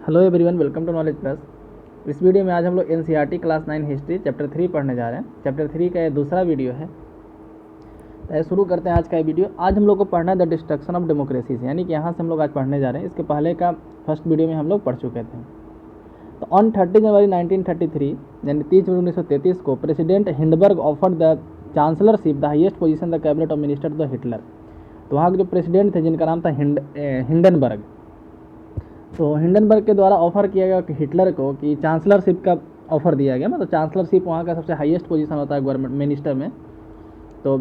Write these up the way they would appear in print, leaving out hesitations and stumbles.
Hello everyone, welcome to knowledge plus. इस video में आज हम लोग एनसीईआरटी क्लास 9 हिस्ट्री चैप्टर 3 पढ़ने जा रहे हैं। चैप्टर 3 का ये दूसरा वीडियो है। तो शुरू करते हैं आज का ये वीडियो। आज हम लोग को पढ़ना है द डिस्ट्रक्शन ऑफ डेमोक्रेसी से, यानी कि यहाँ से हम लोग आज पढ़ने जा रहे हैं। इसके पहले का फर्स्ट वीडियो में हम लोग पढ़ चुके थे। तो ऑन 30 जनवरी 1933 यानी 30 जनवरी 1933 को president Hindenburg offered the chancellorship the highest position the cabinet of minister the Hitler. तो वहाँ के जो प्रेसिडेंट थे जिनका नाम था हिंडनबर्ग, तो हिंडनबर्ग के द्वारा ऑफर किया गया कि हिटलर को कि चांसलरशिप का ऑफर दिया गया। मतलब चांसलरशिप वहाँ का सबसे हाईएस्ट पोजीशन होता है गवर्नमेंट मिनिस्टर में। तो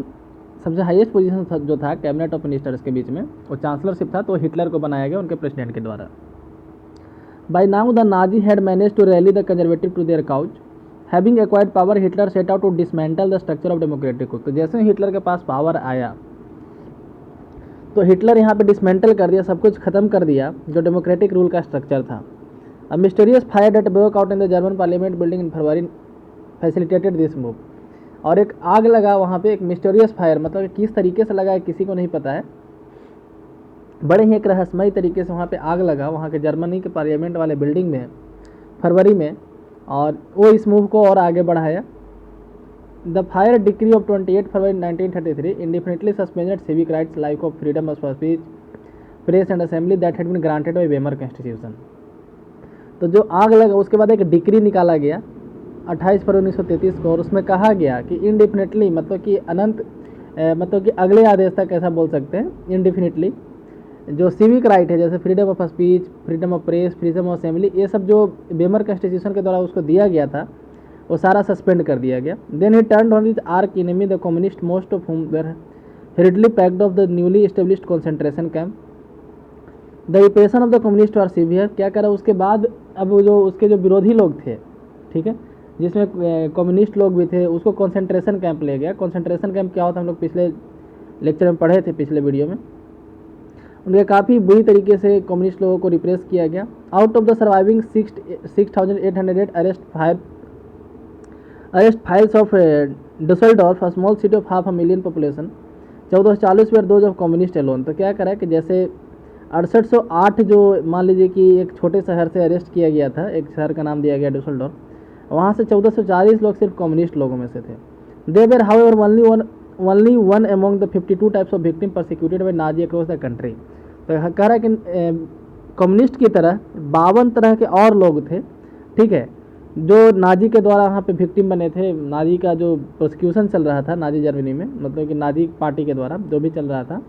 सबसे हाईएस्ट पोजीशन जो था कैबिनेट ऑफ मिनिस्टर्स के बीच में, वो चांसलरशिप था। तो हिटलर को बनाया गया उनके प्रेसिडेंट के द्वारा। By now the Nazi had manage to rally the conservative to their couch. Having acquired power, Hitler set out to dismantle the structure of democratic. तो जैसे ही हिटलर के पास पावर आया तो हिटलर यहाँ पे डिसमेंटल कर दिया, सब कुछ खत्म कर दिया जो डेमोक्रेटिक रूल का स्ट्रक्चर था। अब mysterious fire that broke out in the German parliament building in February facilitated this move. और एक आग लगा वहाँ पे, एक मिस्टीरियस फायर, मतलब किस तरीके से लगा है किसी को नहीं पता है। बड़े ही एक रहस्यमय तरीके से वहाँ पे आग लगा वहाँ के जर्मनी के पार्लियामेंट वाले बिल्डिंग में फरवरी में, और वो इस मूव को और आगे बढ़ाया। The fire decree of 28 February 1933 indefinitely suspended civic rights like of freedom of speech, press and assembly that had been granted by Weimar Constitution। तो जो आग लगा उसके बाद एक डिक्री निकाला गया 28 फरवरी 1933 को, और उसमें कहा गया कि इनडिफिनिटली, मतलब कि अनंत, मतलब कि अगले आदेश तक ऐसा बोल सकते हैं, इनडिफिनिटली जो सिविक राइट है जैसे freedom of speech, freedom of press, freedom of assembly, ये सब जो वेमर कॉन्स्टिट्यूशन के द्वारा उसको दिया गया था वो सारा सस्पेंड कर दिया गया। Then he turned on his arch enemy the communist, most of whom were hurriedly packed off the newly established concentration camp. The repression of the communist were severe. क्या करा उसके बाद, अब जो उसके जो विरोधी लोग थे, ठीक है, जिसमें कम्युनिस्ट लोग भी थे, उसको कॉन्सेंट्रेशन कैंप ले गया। कॉन्सेंट्रेशन कैंप क्या होता है हम लोग पिछले लेक्चर में पढ़े थे, पिछले वीडियो में। उनके काफ़ी बुरी तरीके से कम्युनिस्ट लोगों को रिप्रेस किया गया। Out of the surviving 6,808 arrest files of Düsseldorf, a small city of 500,000 population, 1440 were those of communist alone. तो क्या करा कि जैसे 6808 जो मान लीजिए कि एक छोटे शहर से अरेस्ट किया गया था, एक शहर का नाम दिया गया डुसेल्डॉर्फ, वहाँ से 1440 लोग सिर्फ कम्युनिस्ट लोगों में से थे। They were however only one among the 52 types of victim persecuted by Nazi across the country. तो कह रहा है कि कम्युनिस्ट की तरह 52 तरह के और लोग थे, ठीक है, जो नाजी के द्वारा वहाँ पे विक्टिम बने थे। नाजी का जो प्रोसिक्यूशन चल रहा था नाजी जर्मनी में, मतलब कि नाजी पार्टी के द्वारा जो भी चल रहा था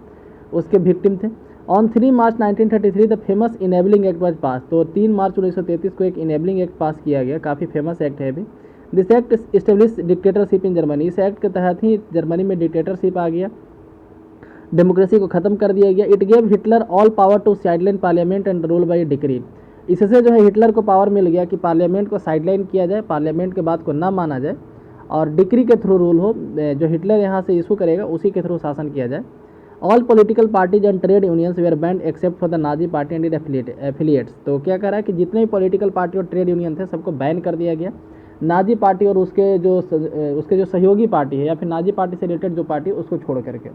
उसके विक्टिम थे। On 3 March 1933 the famous enabling act was pass. तो 3 मार्च 1933 को एक इनेबलिंग एक्ट पास किया गया, काफ़ी फेमस एक्ट है अभी। This act establish dictatorship in Germany. इस एक्ट के तहत ही जर्मनी में डिक्टेटरशिप आ गया, डेमोक्रेसी को ख़त्म कर दिया गया। It gave Hitler all power to sideline parliament and rule by decree. इससे जो है हिटलर को पावर मिल गया कि पार्लियामेंट को साइडलाइन किया जाए, पार्लियामेंट के बात को ना माना जाए, और डिक्री के थ्रू रूल हो, जो हिटलर यहाँ से इशू करेगा उसी के थ्रू शासन किया जाए। All political parties and trade unions were banned except for the Nazi party and affiliates. तो क्या करा कि जितने भी पॉलिटिकल पार्टी और ट्रेड यूनियन थे सबको बैन कर दिया गया। नाजी पार्टी और उसके जो सहयोगी पार्टी है या फिर नाजी पार्टी से रिलेटेड जो पार्टी, उसको छोड़ करके।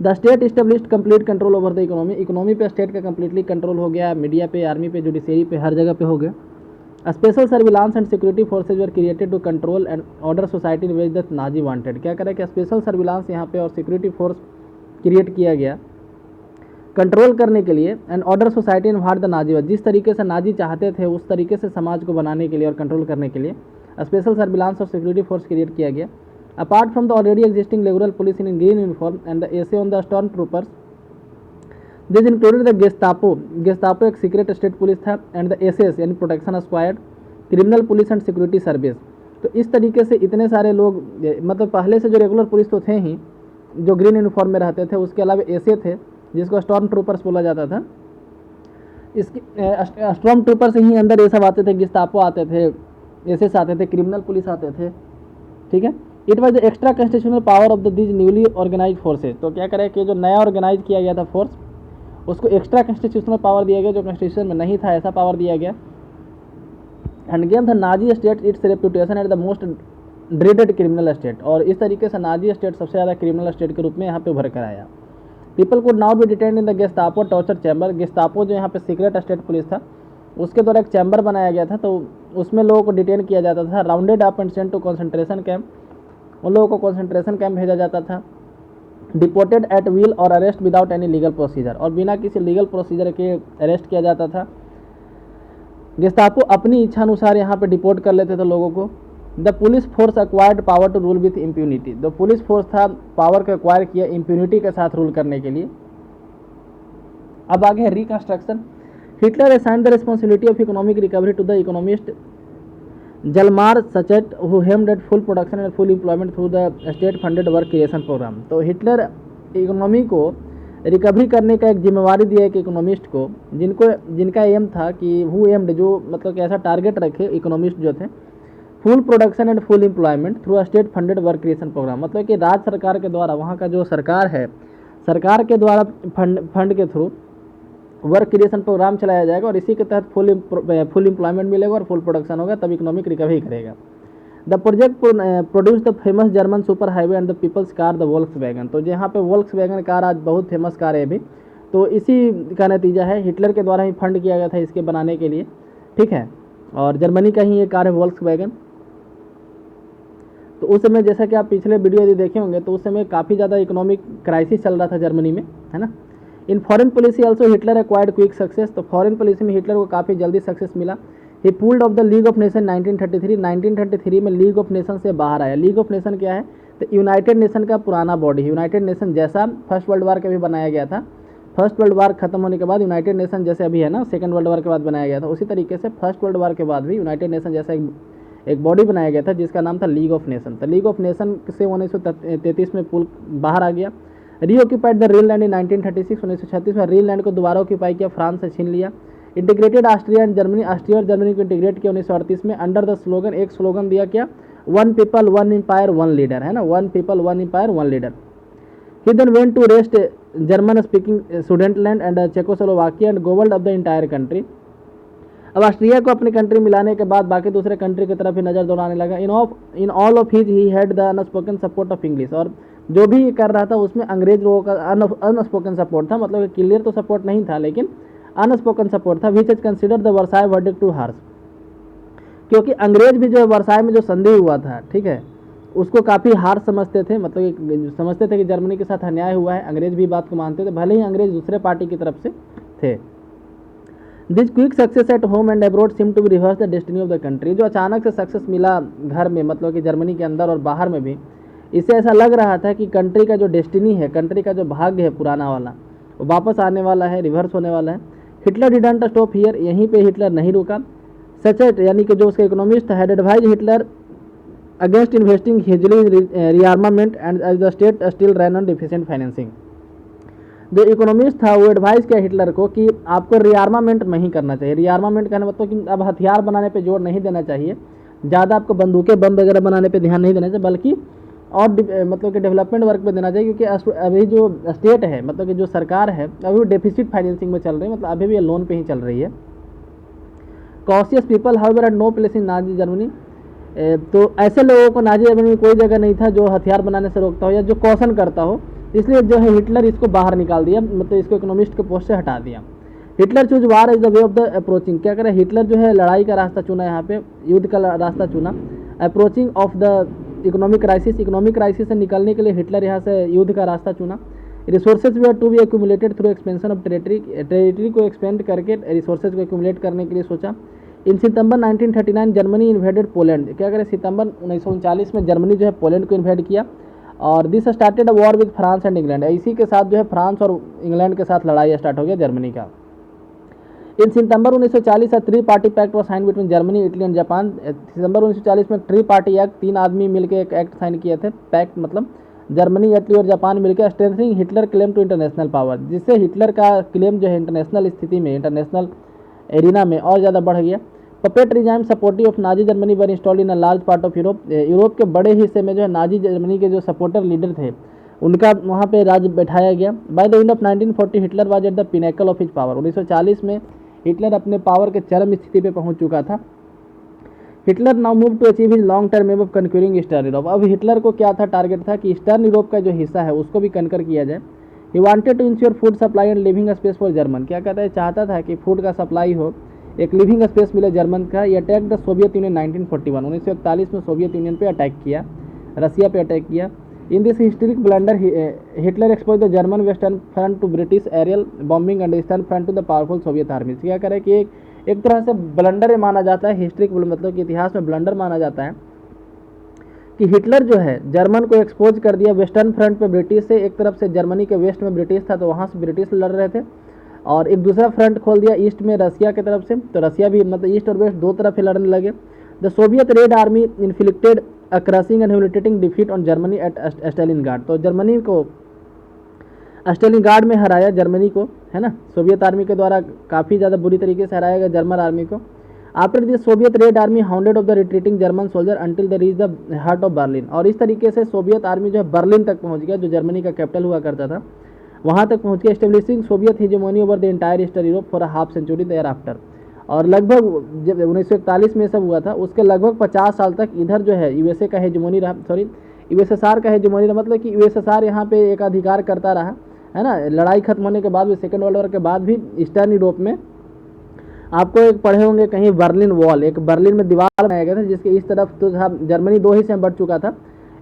The state established complete control over the economy. Economy पे स्टेट का कंप्लीटली कंट्रोल हो गया, मीडिया पे, आर्मी पे, जुडिशरी पे, हर जगह पे हो गया। Special surveillance and security forces were created to control and order society in ways the Nazi wanted. क्या करें कि स्पेशल सर्विलांस यहाँ पे और सिक्योरिटी फोर्स क्रिएट किया गया कंट्रोल करने के लिए, and order society in what the Nazi, जिस तरीके से नाजी चाहते थे उस तरीके से समाज को बनाने के लिए और कंट्रोल करने के लिए स्पेशल सर्विलांस और सिक्योरिटी फोर्स क्रिएट किया गया। Apart from the already existing liberal police in green uniform and the essay on the stormtroopers, this included the Gestapo। Gestapo एक सीक्रेट स्टेट पुलिस था, and the SS यानी protection squad, criminal police and security service. तो इस तरीके से इतने सारे लोग, मतलब पहले से जो रेगुलर पुलिस तो थे ही जो ग्रीन यूनिफॉर्म में रहते थे, उसके अलावा एसे थे जिसको स्टॉर्म ट्रूपर्स बोला जाता था। इसके स्टॉर्म ट्रूपर से ही अंदर ये सब आते थे, गिस्तापो आते थे, एसएस आते थे, क्रिमिनल पुलिस आते थे, ठीक है। It was the extra constitutional power of the this newly organise forces. तो क्या करें कि जो नया ऑर्गेनाइज किया गया था फोर्स, उसको एक्स्ट्रा कॉन्स्टिट्यूशनल पावर दिया गया जो कॉन्स्टिट्यूशन में नहीं था, ऐसा पावर दिया गया। End game the Nazi state it's reputation at the most dreaded criminal state. और इस तरीके से नाजी स्टेट सबसे ज़्यादा क्रिमिनल स्टेट के रूप में यहाँ पे उभर कर आया। People could now be detained in the Gestapo torture chamber. Gestapo जो यहाँ पे सीक्रेट स्टेट पुलिस था, उसके द्वारा एक चैम्बर बनाया गया था, तो उसमें लोगों को डिटेन किया जाता था, rounded up and sent to concentration camp, उन लोगों को कंसंट्रेशन कैंप भेजा जाता था, डिपोर्टेड एट विल और arrest without any legal procedure, और बिना किसी लीगल प्रोसीजर के अरेस्ट किया जाता था। गेस्टापो अपनी इच्छा अनुसार यहाँ पे डिपोर्ट कर लेते थे लोगों को। The police force acquired power to rule with impunity, the police force था पावर को एक्वायर किया इम्प्यूनिटी के साथ रूल करने के लिए। अब आगे है reconstruction. Hitler assigned the responsibility of economic recovery to the economist Hjalmar Schacht who aimed at full production and full employment through the state funded work creation program. तो हिटलर इकोनॉमी को recovery करने का एक जिम्मेवारी दिया एक economist को, जिनका एम था कि हु एम्ड, जो मतलब कि ऐसा टारगेट रखे इकोनॉमिस्ट जो थे, full production and full employment through a state funded work creation programme, मतलब कि राज्य सरकार के द्वारा, वहाँ का जो सरकार है, सरकार के द्वारा फंड के थ्रू वर्क क्रिएशन प्रोग्राम चलाया जाएगा और इसी के तहत फुल एम्प्लॉयमेंट मिलेगा और फुल प्रोडक्शन होगा, तब इकोनॉमिक रिकवरी करेगा। The project produce the famous German super highway and the people's car the Volkswagen. तो यहाँ पे वोल्क्सवैगन कार आज बहुत फेमस कार है अभी, तो इसी का नतीजा है, हिटलर के द्वारा ही फंड किया गया था इसके बनाने के लिए, ठीक है। और जर्मनी का ही ये कार है वोल्क्सवैगन। तो उस समय जैसा कि आप पिछले वीडियो यदि देखे होंगे तो उस समय काफ़ी ज़्यादा इकोनॉमिक क्राइसिस चल रहा था जर्मनी में, है ना। In foreign policy also Hitler acquired quick success. तो फॉरेन पॉलिसी में हिटलर को काफ़ी जल्दी सक्सेस मिला। ही pulled off the league of nation 1933 में लीग ऑफ नेशन से बाहर आया। लीग ऑफ नेशन क्या है? तो यूनाइटेड नेशन का पुराना बॉडी, यूनाइटेड नेशन जैसा फर्स्ट वर्ल्ड वार के भी बनाया गया था। फर्स्ट वर्ल्ड वार खत्म होने के बाद यूनाइटेड नेशन जैसे अभी है ना, सेकंड वर्ल्ड वार के बाद बनाया गया था, उसी तरीके से फर्स्ट वर्ल्ड वार के बाद भी यूनाइटेड नेशन जैसा एक बॉडी बनाया गया था जिसका नाम था लीग ऑफ नेशन। तो लीग ऑफ नेशन से 1933 में पुल बाहर आ गया। रीऑक्यूपाइड द रील लैंड इन 1936, 1936 में रील लैंड को दोबारा ऑक्यूपाई किया, फ्रांस से छीन लिया। Integrated Austria and Germany, Austria और जर्मनी को इंटीग्रेट किया 1938 में अंडर द स्लोगन, एक स्लोगन दिया क्या, one people one empire one leader, है ना, one people one empire one leader. He then went to wrest German speaking Sudetenland and Czechoslovakia and gobbled of the entire country. अब Austria को अपनी country मिलाने के बाद बाकी दूसरे कंट्री की तरफ ही नज़र दौड़ाने लगा। In all of his he had the unspoken support of English, और जो भी ये कर रहा था उसमें अंग्रेज लोगों का अनस्पोकन सपोर्ट था, मतलब क्लियर तो सपोर्ट नहीं था लेकिन अनस्पोकन सपोर्ट था। Which is considered the Versailles verdict too harsh, क्योंकि अंग्रेज भी जो वर्साई में जो संधि हुआ था, ठीक है, उसको काफ़ी हार्श समझते थे, मतलब समझते थे कि जर्मनी के साथ अन्याय हुआ है। अंग्रेज भी बात को मानते थे, भले ही अंग्रेज दूसरे पार्टी की तरफ से थे। This quick success at home and abroad seem to be reverse the destiny of the country. जो अचानक से सक्सेस मिला घर में, मतलब कि जर्मनी के अंदर और बाहर में भी, इससे ऐसा लग रहा था कि कंट्री का जो डेस्टिनी है, कंट्री का जो भाग्य है पुराना वाला, वो वापस आने वाला है, रिवर्स होने वाला है। हिटलर डिडंट स्टॉप हियर, यहीं पे हिटलर नहीं रुका। सचेट यानी कि जो उसका economist had advise Hitler against investing hugely rearmament and as the state still run on deficient financing. जो इकोनॉमिस्ट था वो एडवाइस किया हिटलर को कि आपको रीआर्मामेंट नहीं करना चाहिए। रीआर्मामेंट कहने मतलब कि अब हथियार बनाने पे जोर नहीं देना चाहिए, ज़्यादा आपको बंदूकें बम वगैरह बनाने पे ध्यान नहीं देना चाहिए, बल्कि और मतलब कि डेवलपमेंट वर्क पे देना चाहिए, क्योंकि अभी जो स्टेट है, मतलब कि जो सरकार है, अभी डेफिसिट फाइनेंसिंग में चल रही है, मतलब अभी भी ये लोन पे ही चल रही है। Cautious people however had no place in Nazi Germany. तो ऐसे लोगों को नाजी जर्मनी में कोई जगह नहीं था जो हथियार बनाने से रोकता हो या जो कॉशन करता हो, इसलिए जो है हिटलर इसको बाहर निकाल दिया, मतलब इसको इकोनॉमिस्ट के पोस्ट से हटा दिया। Hitler choose war is the way of the approaching. क्या करे, हिटलर जो है लड़ाई का रास्ता चुना, यहाँ पे युद्ध का रास्ता चुना। Approaching of the economic crisis, economic crisis से निकलने के लिए हिटलर यहाँ से युद्ध का रास्ता चुना। Resources we are to be accumulated through expansion of territory को एक्सपेंड करके रिसोर्सेज को एक्यूमुलेट करने के लिए सोचा। In September 1939 Germany invaded Poland. क्या करें, सितंबर 1939 में जर्मनी जो है पोलैंड को इन्वेड किया, और this started a war with France and England. इसी के साथ जो है फ्रांस और इंग्लैंड के साथ लड़ाई स्टार्ट हो गया जर्मनी का। In September 1940 3 party pact was sign between Germany, Italy and Japan. सितंबर 1940 में 3 पार्टी एक्ट, 3 आदमी मिलकर एक एक्ट साइन किए थे। पैक्ट मतलब जर्मनी, इटली और जापान मिलकर strengthening Hitler claim to international power, जिससे हिटलर का क्लेम जो है इंटरनेशनल स्थिति में, इंटरनेशनल एरिना में और ज़्यादा बढ़ गया। Puppet regime supportive of Nazi Germany were installed in a large part of Europe. Europe के बड़े हिस्से में जो है नाजी जर्मनी के जो सपोर्टर लीडर थे उनका वहाँ पे राज बैठाया गया। By the end of 1940 Hitler was at the pinnacle of his power. 1940 में हिटलर अपने पावर के चरम स्थिति पे पहुँच चुका था। Hitler now move to achieve his long term aim of conquering eastern Europe. अब हिटलर को क्या था, टारगेट था कि ईस्टर्न यूरोप का जो हिस्सा है उसको भी कनकर किया जाए। He wanted to ensure food supply and living space for German. क्या कहता है, चाहता था कि फूड का सप्लाई हो, एक लिविंग स्पेस मिला जर्मन का। ये अटैक द सोवियत यूनियन 1941, 1941 में सोवियत यूनियन पे अटैक किया, रसिया पे अटैक किया। In this historic blunder Hitler expose the German western front to British aerial bombing and eastern front to the powerful Soviet army. क्या करें कि एक तरह से ब्लंडर माना जाता है, हिस्ट्रिक मतलब कि इतिहास में ब्लंडर माना जाता है कि हिटलर जो है जर्मन को एक्सपोज कर दिया वेस्टर्न फ्रंट पे ब्रिटिश से। एक तरफ से जर्मनी के वेस्ट में ब्रिटिश था तो वहाँ से ब्रिटिश लड़ रहे थे, और एक दूसरा फ्रंट खोल दिया ईस्ट में रसिया की तरफ से, तो रसिया भी मतलब ईस्ट और वेस्ट दो तरफ ही लड़ने लगे। The Soviet red army inflicted a crushing and humiliating defeat on Germany at Stalingrad. तो जर्मनी को स्टालिनग्राड में हराया जर्मनी को, है ना, सोवियत आर्मी के द्वारा काफ़ी ज़्यादा बुरी तरीके से हराया गया जर्मन आर्मी को। After this Soviet red army hounded of the retreating German soldier until the reach the heart of Berlin. और इस तरीके से सोवियत आर्मी जो है बर्लिन तक पहुंच गया, जो जर्मनी का कैपिटल हुआ करता था, वहाँ तक पहुंच गया। Establishing Soviet hegemony over the entire eastern Europe for a half century thereafter. और लगभग जब 1941 में सब हुआ था, उसके लगभग 50 साल तक इधर जो है यूएसए का हेजेमोनी रहा, सॉरी यूएसएसआर का हेजेमोनी रहा, मतलब कि यूएसएसआर यहाँ पे एक अधिकार करता रहा, है ना। लड़ाई खत्म होने के बाद भी, सेकेंड वर्ल्ड वॉर के बाद भी ईस्टर्न यूरोप में आपको एक पढ़े होंगे कहीं बर्लिन वॉल, एक बर्लिन में दीवार बनाया गया था जिसके इस तरफ तो था जर्मनी दो हिस्से में बढ़ चुका था,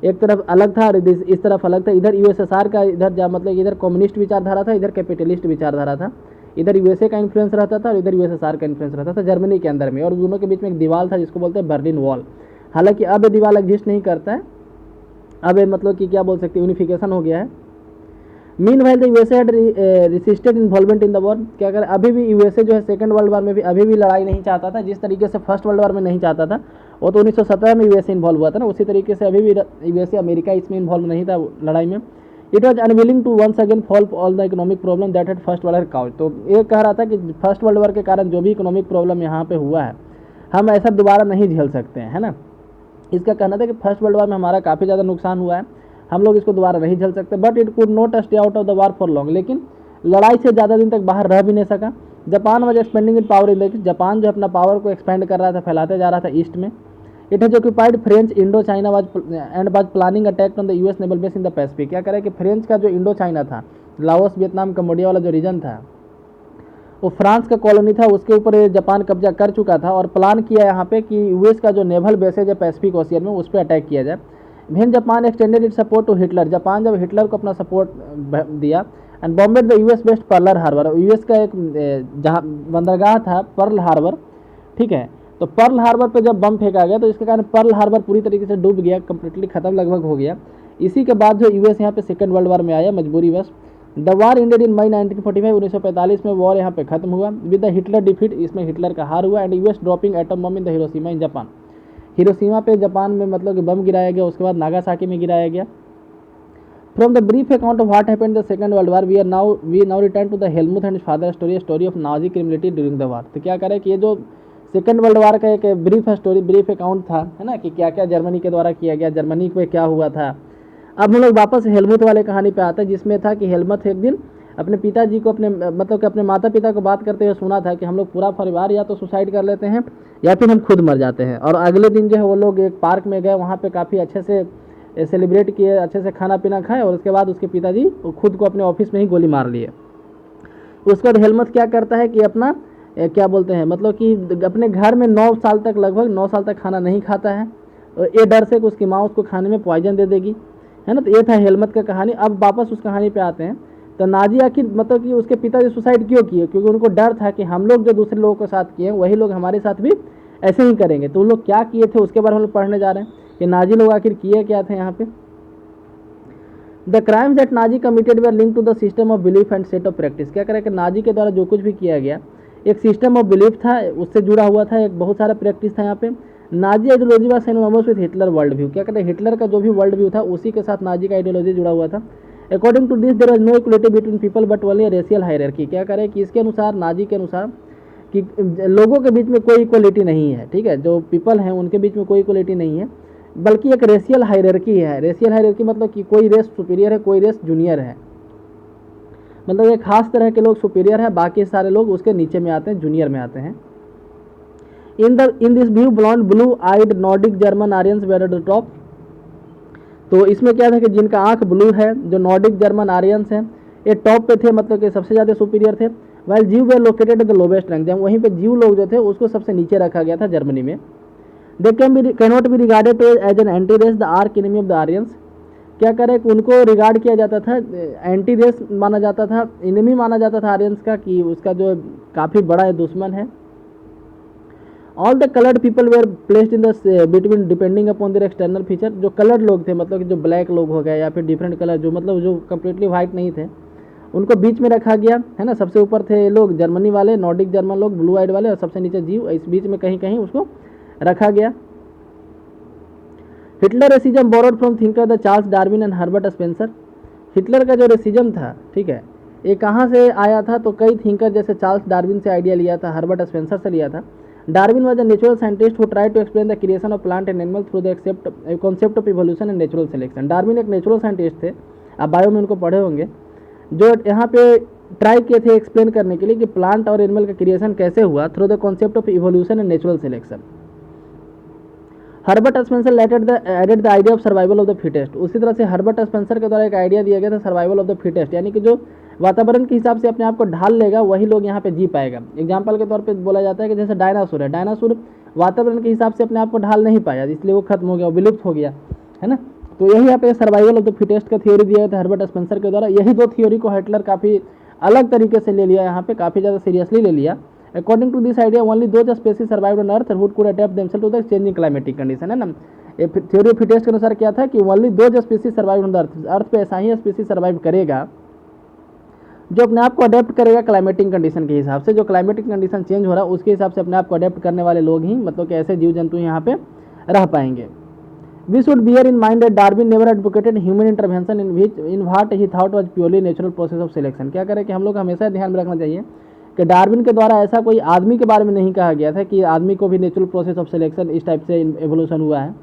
एक तरफ अलग था और इस तरफ अलग था। इधर यूएसएसआर का इधर मतलब इधर कम्युनिस्ट विचारधारा था, इधर कैपिटलिस्ट विचारधारा था। इधर यूएसए का इन्फ्लुएंस रहता था और इधर यूएसएसआर का इन्फ्लुएंस रहता था जर्मनी के अंदर में, और दोनों के बीच में एक दीवार था जिसको बोलते हैं बर्लिन वॉल। हालांकि अब ये दीवार एग्जिस्ट नहीं करता है, अब मतलब कि क्या बोल सकते हैं, यूनिफिकेशन हो गया है। Meanwhile the USA had resisted involvement in the war. क्या करें, अभी भी यूएसए जो है सेकंड वर्ल्ड वॉर में भी अभी भी लड़ाई नहीं चाहता था, जिस तरीके से फर्स्ट वर्ल्ड वॉर में नहीं चाहता था। वो तो 1917 में यूएसए इन्वॉल्व हुआ था ना, उसी तरीके से अभी भी यूएसए, अमेरिका इसमें इन्वॉल्व नहीं था लड़ाई में। It was unwilling to once again follow all the economic problem that had first world cause. तो ये कह रहा था कि फर्स्ट वर्ल्ड वॉर के कारण जो भी इकोनॉमिक प्रॉब्लम यहाँ पे हुआ है, हम ऐसा दोबारा नहीं झेल सकते हैं, है ना। इसका कहना था कि फर्स्ट वर्ल्ड वॉर में हमारा काफ़ी ज़्यादा नुकसान हुआ है, हम लोग इसको दोबारा नहीं झेल सकते। But it could not stay out of the war for long. लेकिन लड़ाई से ज़्यादा दिन तक बाहर रह भी नहीं सका। Japan was expanding in power in the east. Japan जो अपना पावर को एक्सपेंड कर रहा था, फैलाते जा रहा था ईस्ट में। It has occupied French Indo China was and was planning attack on the US naval base in the Pacific. क्या करे कि फ्रेंच का जो इंडो चाइना था, लाओस वियतनाम कम्बोडिया वाला जो रीजन था, वो फ्रांस का कॉलोनी था, उसके ऊपर जापान कब्जा कर चुका था और प्लान किया यहाँ पे कि यूएस का जो नेवल बेसेज है पैसिफिक ओशियन में, उस पर अटैक किया जाए। When Japan extended it support to Hitler. Japan जब हिटलर को अपना सपोर्ट दिया and bombed the US based Pearl Harbor. US का एक जहाँ बंदरगाह था पर्ल हार्बर, ठीक है, तो पर्ल हार्बर पे जब बम फेंका गया तो इसके कारण पर्ल हार्बर पूरी तरीके से डूब गया, कंप्लीटली खत्म लगभग हो गया। इसी के बाद जो यूएस यहाँ पे सेकेंड वर्ल्ड वॉर में आया मजबूरी बस। द वार इंडेड इन मई 1945, 1945 में वॉर यहाँ पे खत्म हुआ विद द हिटलर डिफीट। इसमें हिटलर का हार हुआ and US dropping atom bomb in the Hiroshima in Japan. Hiroshima पे जापान में मतलब कि बम गिराया गया, उसके बाद नागासाकी में गिराया गया। From the brief account of what happened the second world war we now return to the Helmuth and father story of Nazi criminality during the war. तो क्या करें कि ये जो सेकंड वर्ल्ड वॉर का एक ब्रीफ स्टोरी, ब्रीफ अकाउंट था, है ना, कि क्या क्या जर्मनी के द्वारा किया गया, जर्मनी में क्या हुआ था। अब हम लोग वापस हेलमुथ वाले कहानी पे आते हैं, जिसमें था कि हेलमुथ एक दिन अपने पिताजी को अपने मतलब कि अपने माता पिता को बात करते हुए सुना था कि हम लोग पूरा परिवार या तो सुसाइड कर लेते हैं या फिर हम खुद मर जाते हैं। और अगले दिन जो है वो लोग एक पार्क में गए, वहाँ पे काफ़ी अच्छे से सेलिब्रेट किए, अच्छे से खाना पीना खाए और उसके बाद उसके पिताजी खुद को अपने ऑफिस में ही गोली मार लिए। उसके बाद हेलमुथ क्या करता है कि अपना क्या बोलते हैं मतलब कि अपने घर में 9 साल तक, लगभग 9 साल तक खाना नहीं खाता है, ये डर से कि उसकी माँ उसको खाने में पॉइजन दे देगी, है ना। तो ये था हेलमुथ का कहानी। अब वापस उस कहानी पे आते हैं। तो नाजी आखिर मतलब कि उसके पिताजी सुसाइड क्यों किए? क्योंकि उनको डर था कि हम लोग जो दूसरे लोगों के साथ किए वही लोग हमारे साथ भी ऐसे ही करेंगे। तो उन लोग क्या किए थे उसके बारे में हम लोग पढ़ने जा रहे हैं कि नाजी लोग आखिर किए क्या थे यहाँ पे। The crimes that Nazi committed were link to the system of belief and set of practice. क्या करें कि नाजी के द्वारा जो कुछ भी किया गया एक सिस्टम ऑफ बिलीफ था, उससे जुड़ा हुआ था, एक बहुत सारा प्रैक्टिस था यहाँ पे। Nazi ideology was synonymous with Hitler world view. क्या कहते हैं, हिटलर का जो भी वर्ल्ड व्यू था उसी के साथ नाजी का आइडियोलॉजी जुड़ा हुआ था। According to this there was no equality between people but only racial hierarchy. क्या करें कि इसके अनुसार, नाजी के अनुसार, कि लोगों के बीच में कोई इक्वलिटी नहीं है, ठीक है, जो पीपल हैं उनके बीच में कोई इक्वलिटी नहीं है, बल्कि एक रेशियल हायरार्की है। रेशियल हायरार्की मतलब कि कोई रेस सुपीरियर है, कोई रेस जूनियर है, मतलब एक खास तरह के लोग सुपीरियर है, बाकी सारे लोग उसके नीचे में आते हैं, जूनियर में आते हैं। In this view blonde blue eyed Nordic German Aryans were at the top. तो इसमें क्या था कि जिनका आंख ब्लू है, जो नॉर्डिक जर्मन आर्यंस हैं, ये टॉप पे थे, मतलब कि सबसे ज़्यादा सुपीरियर थे। While Jews were located the lowest rank, जब वहीं पे जीव लोग जो थे उसको सबसे नीचे रखा गया था जर्मनी में। They cannot be regarded as an anti race the arch enemy of the Aryans, क्या करें कि उनको रिगार्ड किया जाता था, एंटी रेस माना जाता था, एनिमी माना जाता था आर्यंस का, कि उसका जो काफ़ी बड़ा दुश्मन है। All the coloured people were placed in the between depending upon their external feature, जो कलर्ड लोग थे मतलब कि जो ब्लैक लोग हो गए या फिर डिफरेंट कलर जो मतलब जो कम्प्लीटली वाइट नहीं थे, उनको बीच में रखा गया है ना। सबसे ऊपर थे लोग जर्मनी वाले, नॉर्डिक जर्मन लोग ब्लू आइड वाले, और सबसे नीचे जीव, इस बीच में कहीं कहीं उसको रखा गया। Hitler racism borrowed from thinker the Charles Darwin and Herbert Spencer, Hitler का जो रेसिज्म था, ठीक है, ये कहाँ से आया था, तो कई थिंकर जैसे चार्ल्स डार्विन से आइडिया लिया था, हर्बर्ट स्पेंसर से लिया था। Darwin was a natural scientist who try to explain the creation of plant and animal through the concept of evolution and natural selection. Darwin एक नेचुरल साइंटिस्ट थे, आप bio में उनको पढ़े होंगे, जो यहाँ पे ट्राई किए थे एक्सप्लेन करने के लिए कि प्लांट और एनिमल का क्रिएशन कैसे हुआ through the concept of evolution and natural selection. Herbert Spencer added the idea of survival of the fittest, उसी तरह से हर्बर्ट स्पेंसर के द्वारा एक आइडिया दिया गया था सर्वाइवल ऑफ द फिटेस्ट, यानी कि जो वातावरण के हिसाब से अपने आप को ढाल लेगा वही लोग यहाँ पे जी पाएगा। एग्जाम्पल के तौर पे बोला जाता है कि जैसे डायनासोर है, डायनासोर वातावरण के हिसाब से अपने आप को ढाल नहीं पाया, इसलिए वो खत्म हो गया, विलुप्त हो गया, है ना। तो यही यहाँ पे सर्वाइवल ऑफ द फिटेस्ट का थ्योरी दिया गया था हर्बर्ट स्पेंसर के द्वारा। यही दो थ्योरी को हिटलर काफ़ी अलग तरीके से ले लिया, यहाँ पे काफ़ी ज़्यादा सीरियसली ले लिया। According to this idea only those species survived on earth would could adapt themself to the changing climatic condition, है ना। थ्योरी ऑफ फिटेस्ट के अनुसार क्या था कि only those species survive on the earth, earth पे ऐसा ही स्पीसीज सर्वाइव करेगा जो अपने आप को अडेप्ट करेगा क्लाइमेटिक कंडीशन के हिसाब से, जो क्लाइमेटिक कंडीशन चेंज हो रहा है उसके हिसाब से अपने आप को अडेप्ट करने वाले लोग ही मतलब कि ऐसे जीव जंतु यहाँ पे रह पाएंगे। We should bear in mind that Darwin never advocated human intervention in what he thought was purely natural process of selection. क्या करें कि हम लोग हमेशा ध्यान में रखना चाहिए कि डार्विन के द्वारा ऐसा कोई आदमी के बारे में नहीं कहा गया था कि आदमी को भी नेचुरल प्रोसेस ऑफ सिलेक्शन इस टाइप से एवोल्यूशन हुआ है।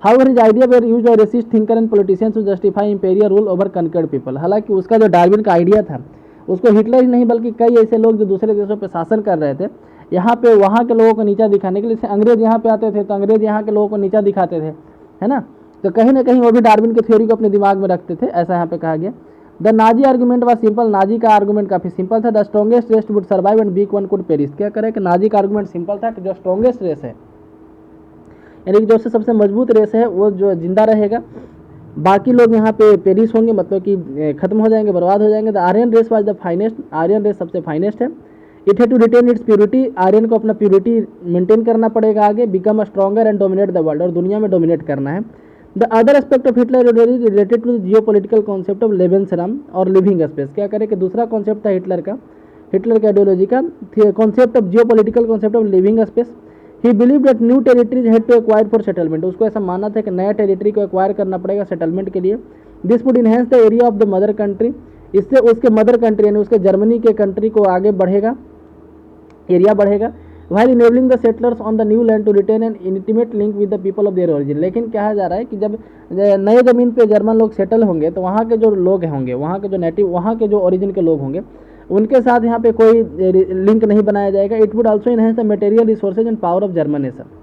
However, his idea were used by racist thinker and politicians to justify imperial rule over conquered people। हालांकि उसका जो डार्विन का आइडिया था उसको हिटलर ही नहीं बल्कि कई ऐसे लोग जो दूसरे देशों पर शासन कर रहे थे, यहाँ पे वहाँ के लोगों को नीचा दिखाने के लिए, अंग्रेज यहाँ पे आते थे तो अंग्रेज यहाँ के लोगों को नीचा दिखाते थे, है ना। तो कहीं ना कहीं वो भी डार्विन की थ्योरी को अपने दिमाग में रखते थे, ऐसा यहाँ पे कहा गया। The Nazi argument was simple, Nazi का आर्गूमेंट काफ़ी सिंपल था। The strongest race would survive and weak one could perish. क्या करें कि नाजी का आर्गूमेंट सिंपल था कि जो स्ट्रॉन्गेस्ट रेस है, यानी कि जो सबसे मजबूत रेस है वो जो जिंदा रहेगा, बाकी लोग यहाँ पे पेरिस होंगे, मतलब कि खत्म हो जाएंगे, बर्बाद हो जाएंगे। The Aryan race was the finest, Aryan race सबसे फाइनेस्ट है। इट है to retain its purity, Aryan को अपना प्योरिटी मेंटेन करना पड़ेगा आगे, become a stronger and dominate the world, और दुनिया में डोमिनेट करना है। The other aspect of Hitler related to the geo political concept of Lebensraum और लिविंग स्पेस। क्या करें कि दूसरा कॉन्सेप्ट था हिटलर का, हिटलर के आइडियोलॉजी का concept of geo political concept of living space. He believe that new territories had to acquire for settlement, उसको ऐसा मानना था कि नया टेरिटरी को एक्वायर करना पड़ेगा सेटलमेंट के लिए। This would enhance the area of the mother country, इससे उसके मदर कंट्री यानी उसके जर्मनी के कंट्री को आगे बढ़ेगा, एरिया बढ़ेगा। while enabling the settlers on the new land to retain an intimate link with the people of their origin। लेकिन कहा जा रहा है कि जब नए ज़मीन पे जर्मन लोग सेटल होंगे तो वहाँ के जो लोग होंगे, वहाँ के जो नेटिव, वहाँ के जो ओरिजिन के लोग होंगे, उनके साथ यहाँ पे कोई लिंक नहीं बनाया जाएगा। It would also enhance the material resources and power of German nation.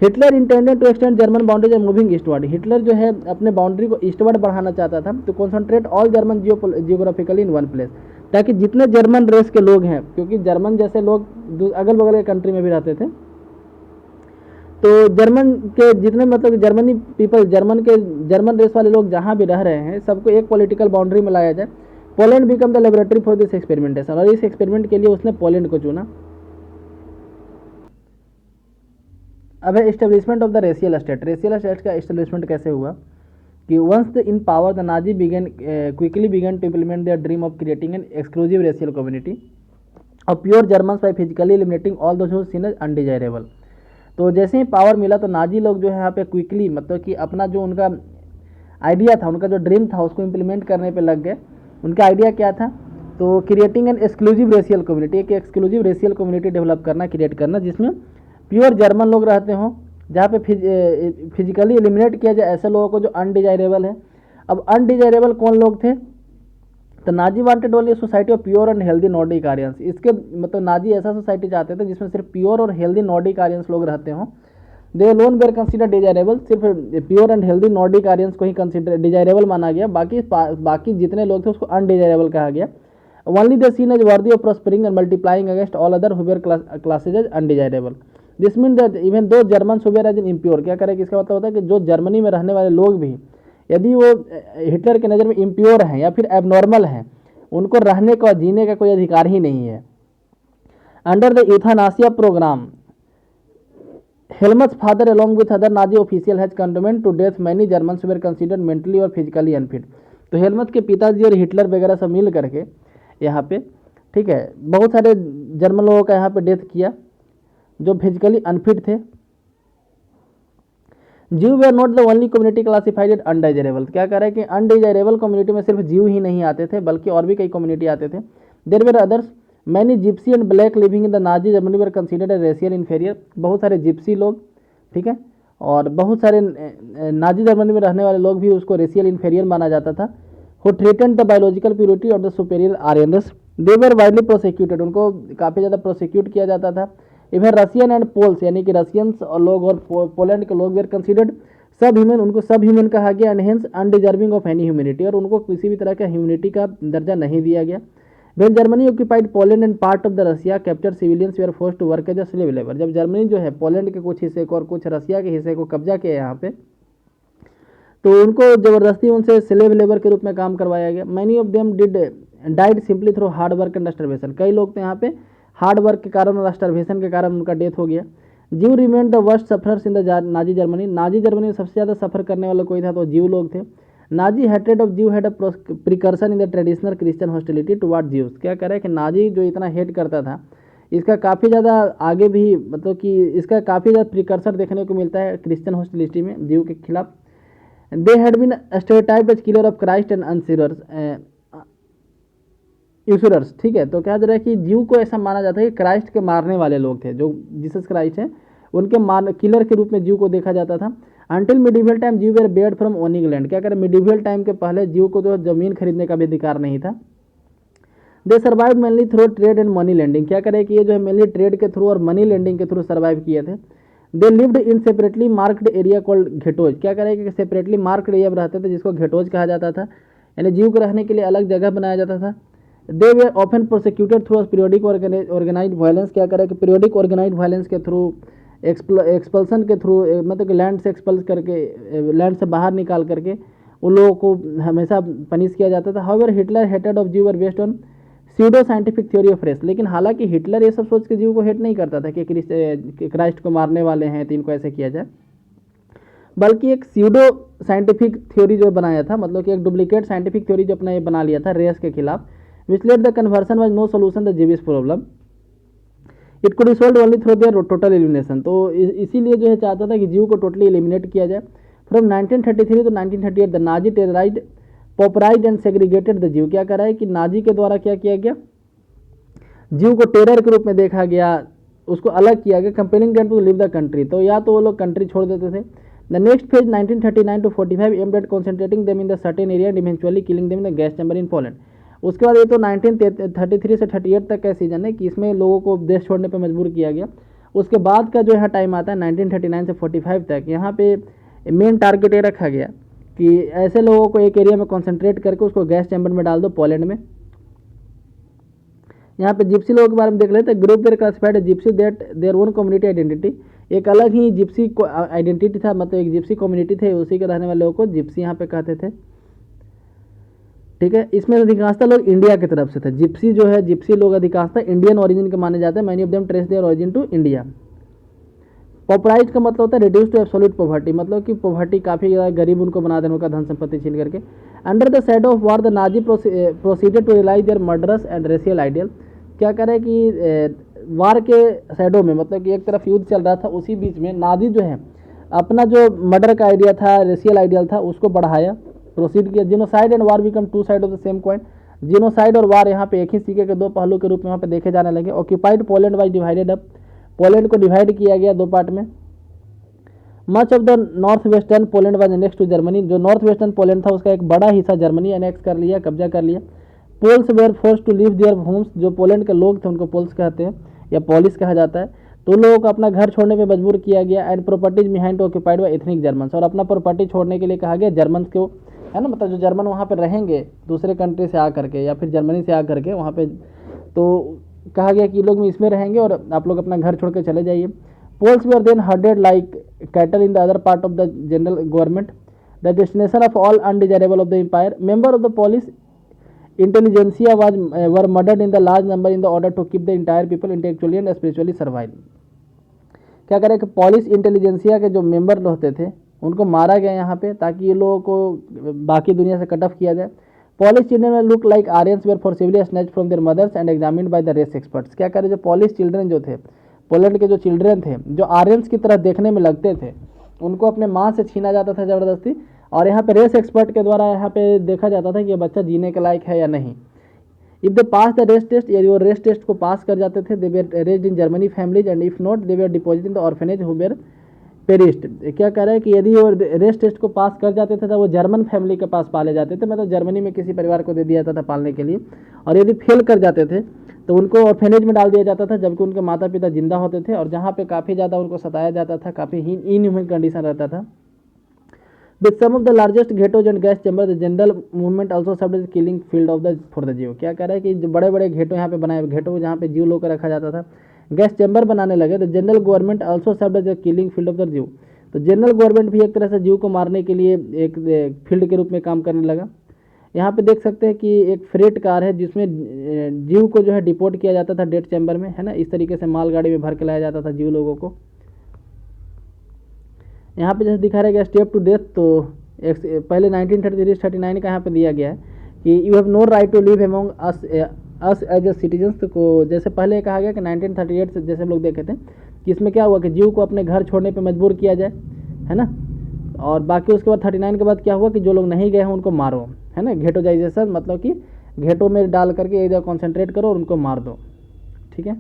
Hitler intended to extend German boundaries and moving eastward. Hitler जो है अपने बाउंड्री को ईस्टवर्ड बढ़ाना चाहता था, तो concentrate all German geographically in one place, ताकि जितने जर्मन रेस के लोग हैं, क्योंकि जर्मन जैसे लोग अगल बगल के कंट्री में भी रहते थे, तो जर्मन के जितने मतलब जर्मनी पीपल, जर्मन रेस वाले लोग जहाँ भी रह रहे हैं, सबको एक पॉलिटिकल बाउंड्री में लाया जाए। Poland become the laboratory for this experimentation, और इस एक्सपेरिमेंट के लिए उसने पोलैंड को चुना। अब है establishment of the racial state. Racial state का एस्टेब्लिशमेंट कैसे हुआ कि once in power the Nazi quickly began to implement their dream of creating an exclusive racial community of pure Germans by physically eliminating all those who seen as undesirable. तो जैसे ही power मिला तो Nazi लोग जो है यहाँ पे quickly मतलब कि अपना जो उनका आइडिया था, उनका जो ड्रीम था, उसको इम्प्लीमेंट करने पे लग गए। उनका आइडिया क्या था, तो creating an exclusive racial community, एक एक्सक्लूसिव रेशियल कम्युनिटी डेवलप करना, क्रिएट करना, जिसमें प्योर जर्मन लोग रहते हों, जहाँ पे फिजिकली एलिमिनेट किया जाए ऐसे लोगों को जो अनडिजायरेबल है। अब अनडिजायरेबल कौन लोग थे, तो Nazi wanted only society of pure and healthy Nordic Aryans. इसके मतलब नाजी ऐसा सोसाइटी चाहते थे जिसमें सिर्फ प्योर और हेल्दी नॉर्डिक आर्यंस लोग रहते हों। दे लोन वेर कंसिडर डिजायरेबल, सिर्फ pure and healthy Nordic Aryans को ही कंसिडर डिजायरेबल माना गया, बाकी जितने लोग थे उसको अनडिजायरेबल कहा गया। Only they seen as worthy of prospering and multiplying against all other who were classes as undesirable. This mean that even those German who were as in impure. क्या करें कि इसका मतलब होता है कि जो जर्मनी में रहने वाले लोग भी यदि वो हिटलर के नज़र में इम्प्योर हैं या फिर एबनॉर्मल हैं, उनको रहने का जीने का कोई अधिकार ही नहीं है। Under the euthanasia program Helmut's father along with other Nazi official has condemned to death many Germans who were considered mentally और physically unfit। तो हेलमत के पिताजी और हिटलर वगैरह सब मिल करके यहाँ पे, ठीक है, बहुत सारे जर्मन लोगों का यहाँ पे डेथ किया जो फिजिकली अनफिट थे। Jews we are not the only community classified as undesirable. क्या कह रहा है कि अनडिजायरेबल कम्युनिटी में सिर्फ जीव ही नहीं आते थे बल्कि और भी कई कम्युनिटी आते थे। There were others many Gypsy and black living in the Nazi Germany were considered as racial inferior. बहुत सारे जिप्सी लोग, ठीक है, और बहुत सारे नाजी जर्मनी में रहने वाले लोग भी उसको रेशियल इन्फेरियर माना जाता था। Who threatened the biological purity of the superior Aryans. They were widely prosecuted. उनको काफ़ी ज़्यादा प्रोसिक्यूट किया जाता था। इवन रशियन एंड पोल्स यानी कि रशियंस और लोग और पोलैंड के लोग वेर कंसिडर्ड सब ह्यूमन। उनको सब ह्यूमन कहा गया and hence undeserving of any humanity. और उनको किसी भी तरह का ह्यूमनिटी का दर्जा नहीं दिया गया। When Germany occupied Poland and part of the Russia capture civilians were force to work as a slave labour. जब जर्मनी जो है पोलैंड के कुछ हिस्से को और कुछ रशिया के हिस्से को कब्जा किया यहाँ पे, तो उनको ज़बरदस्ती उनसे स्लेव लेबर के रूप में काम करवाया गया। Many of them died simply through hard work and starvation. कई लोग तो यहाँ पे हार्ड वर्क के कारण और स्टार्वेशन के कारण उनका डेथ हो गया। जीव remain the worst sufferers in the Nazi Germany. Nazi Germany में सबसे ज़्यादा सफ़र करने वाला कोई था तो जीव लोग थे। Nazi hatred of Jews had a precursor in the traditional Christian hostility toward Jews. क्या कह रहा है कि नाजी जो इतना हेट करता था, इसका काफ़ी ज़्यादा आगे भी मतलब कि इसका काफ़ी ज़्यादा प्रिकर्सर देखने को मिलता है क्रिश्चियन हॉस्टिलिटी में जीव के खिलाफ। They had been stereotyped as killer of Christ and usurers. ठीक है, तो क्या रहा है कि जीव को ऐसा माना जाता है कि क्राइस्ट के मारने वाले लोग थे। जो जीसस क्राइस्ट हैं उनके किलर के रूप में जीव को देखा जाता था। Until medieval time Jews were barred from owning land. क्या करें, मिडिवल टाइम के पहले जीव को जो जमीन खरीदने का भी अधिकार नहीं था। They survive mainly through trade and money lending. क्या करें कि ये जो है मेनली ट्रेड के थ्रू और मनी लैंडिंग के थ्रू सर्वाइव किए थे। They lived in separately marked area called ghettos. क्या करें कि सेपरेटली मार्क्ड एरिया में रहते थे जिसको घेटोज कहा जाता था, यानी जीव को रहने के लिए अलग जगह बनाया जाता था। They were often prosecuted through periodic organise violence. क्या करें कि पीरियोडिक ऑर्गेनाइज वायलेंस के थ्रू, एक्सपल्सन के थ्रू, मतलब कि लैंड से एक्सपल्स करके, लैंड से बाहर निकाल करके उन लोगों को हमेशा पनिश किया जाता था। However Hitler hated of Jews were based on pseudo scientific theory of race. लेकिन हालांकि हिटलर ये सब सोच के जीव को हेट नहीं करता था कि क्राइस्ट को मारने वाले हैं तो इनको ऐसे किया जाए, बल्कि एक स्यूडो साइंटिफिक थ्योरी जो बनाया था, मतलब कि एक डुप्लीकेट साइंटिफिक थ्योरी जो अपना ये बना लिया था रेस के खिलाफ, which let the conversion was no solution the Jewish problem, it could be solve only through their total elimination. तो इसीलिए जो है चाहता था कि जीव को टोटली एलिमिनेट किया जाए। From 1933 to 1938 the Nazi terrorised, pauperised and segregated the Jews. क्या कर रहा है कि नाजी के द्वारा क्या किया गया, जीव को टेरर के रूप में देखा गया, उसको अलग किया गया। Compelling them to leave the country, तो या तो वो लोग कंट्री छोड़ देते थे। The next phase 1939 to 45 aimed at concentrating them in the certain area and eventually killing them in the gas chamber in Poland. उसके बाद ये तो 1933 से 38 तक का सीजन है कि इसमें लोगों को देश छोड़ने पर मजबूर किया गया। उसके बाद का जो यहाँ टाइम आता है 1939 से 45 तक, यहाँ पे मेन टारगेट ये रखा गया कि ऐसे लोगों को एक एरिया में कॉन्सेंट्रेट करके उसको गैस चैम्बर में डाल दो पोलैंड में। यहाँ पे जिप्सी लोगों के बारे में देख लेते हैं। Group there classified Gypsy that their own community identity. एक अलग ही जिप्सी आइडेंटिटी था, मतलब एक जिप्सी कम्युनिटी थे, उसी के रहने वाले लोगों को जिप्सी यहाँ पे कहते थे। ठीक है, इसमें अधिकांशतः लोग इंडिया की तरफ से थे। जिप्सी जो है, जिप्सी लोग अधिकांशतः इंडियन ओरिजिन के माने जाते हैं। Many of them trace their origin to India. Pauperise का मतलब होता है रिड्यूस टू एब्सोल्यूट पॉवर्टी, मतलब कि पॉवर्टी काफ़ी ज़्यादा गरीब उनको बना देने का, धन संपत्ति छीन करके। Under the shadow of war the Nazi proceeded to realise their murderous and racial ideal. क्या करें कि वार के शैडो में, मतलब कि एक तरफ युद्ध चल रहा था, उसी बीच में नाजी जो है अपना जो मर्डर का आइडिया था, रेशियल आइडियल था, उसको बढ़ाया, प्रोसीड किया। Genocide and war become two side of the same coin. Genocide और वार यहाँ पे एक ही सिक्के के दो पहलू के रूप में यहाँ पे देखे जाने लगे। Occupied Poland was divided up, Poland को डिवाइड किया गया दो पार्ट में। Much of the north western Poland was annex to Germany. जो नॉर्थ वेस्टर्न पोलैंड था उसका एक बड़ा हिस्सा जर्मनी एनेक्स कर लिया, कब्जा कर लिया। Poles were forced to leave their homes. जो पोलैंड के लोग थे उनको पोल्स कहते हैं या पोलिस कहा जाता है। तो उन लोगों को अपना घर छोड़ने पे मजबूर किया गया। And properties behind occupied by ethnic Germans. और अपना प्रॉपर्टी छोड़ने के लिए कहा गया जर्मन्स को है ना, मतलब जो जर्मन वहाँ पे रहेंगे दूसरे कंट्री से आकर के या फिर जर्मनी से आकर के वहाँ पे, तो कहा गया कि लोग इसमें रहेंगे और आप लोग अपना घर छोड़ के चले जाइए। Poles were then herded like cattle in the other part of the General Government, the destination of all undesirable of the empire, member of the Polish intelligentsia was were murdered in the large number in the order to keep the entire people intellectually and spiritually survive. क्या करें कि polish intelligentsia के जो member होते थे उनको मारा गया यहाँ पे, ताकि ये लोगों को बाकी दुनिया से कट ऑफ किया जाए। Polish children look like Aryans were forcibly snatched from their mothers and examined by the race experts. क्या करें, जो पॉलिश चिल्ड्रन जो थे, पोलैंड के जो चिल्ड्रन थे जो आर्यंस की तरह देखने में लगते थे, उनको अपने माँ से छीना जाता था ज़बरदस्ती, और यहाँ पे रेस एक्सपर्ट के द्वारा यहाँ पे देखा जाता था कि ये बच्चा जीने के लायक है या नहीं। If they pass the race test, यदि वो रेस टेस्ट को पास कर जाते थे, they were raised in Germany families and if not they were deposit in the orphanage who were perished. क्या कह रहा है कि यदि वो रेस टेस्ट को पास कर जाते थे तो वो जर्मन फैमिली के पास पाले जाते थे, मतलब जर्मनी में किसी परिवार को दे दिया जाता था पालने के लिए, और यदि फेल कर जाते थे तो उनको ऑर्फेनेज में डाल दिया जाता था, जबकि उनके माता पिता जिंदा होते थे, और जहाँ पे काफ़ी ज़्यादा उनको सताया जाता था, काफ़ी इनह्यूमन कंडीशन रहता था। With some of the largest ghettos and gas chambers, the general movement also served as killing field of the for the Jew। क्या कह रहा है कि जो बड़े बड़े घेटो यहाँ पे बनाए, घेटो जहाँ पे जीव लोग को रखा जाता था, गैस चैम्बर बनाने लगे, तो general government also served as a killing field of the Jews. तो जनरल गवर्नमेंट भी एक तरह से जीव को मारने के लिए एक फील्ड के रूप में काम करने लगा। यहाँ पे देख सकते हैं कि एक फ्रेट कार है जिसमें जीव को जो है डिपोर्ट किया जाता था डेथ चैम्बर में, है ना, इस तरीके से मालगाड़ी में भर के लाया जाता था जीव लोगों को। यहाँ पे जैसे दिखा रहेगा स्टेप टू डेथ, तो पहले 1933-39 का यहाँ पे दिया गया है कि you have no right to live among us as a citizens को, जैसे पहले कहा गया कि 1938 से जैसे हम लोग देखे थे कि इसमें क्या हुआ कि जीव को अपने घर छोड़ने पे मजबूर किया जाए, है ना, और बाकी उसके बाद 39 के बाद क्या हुआ कि जो लोग नहीं गए हैं उनको मारो, है ना, घेटोजाइजेशन, मतलब कि घेटों में डाल करके एक जगह कॉन्सेंट्रेट करो और उनको मार दो। ठीक है,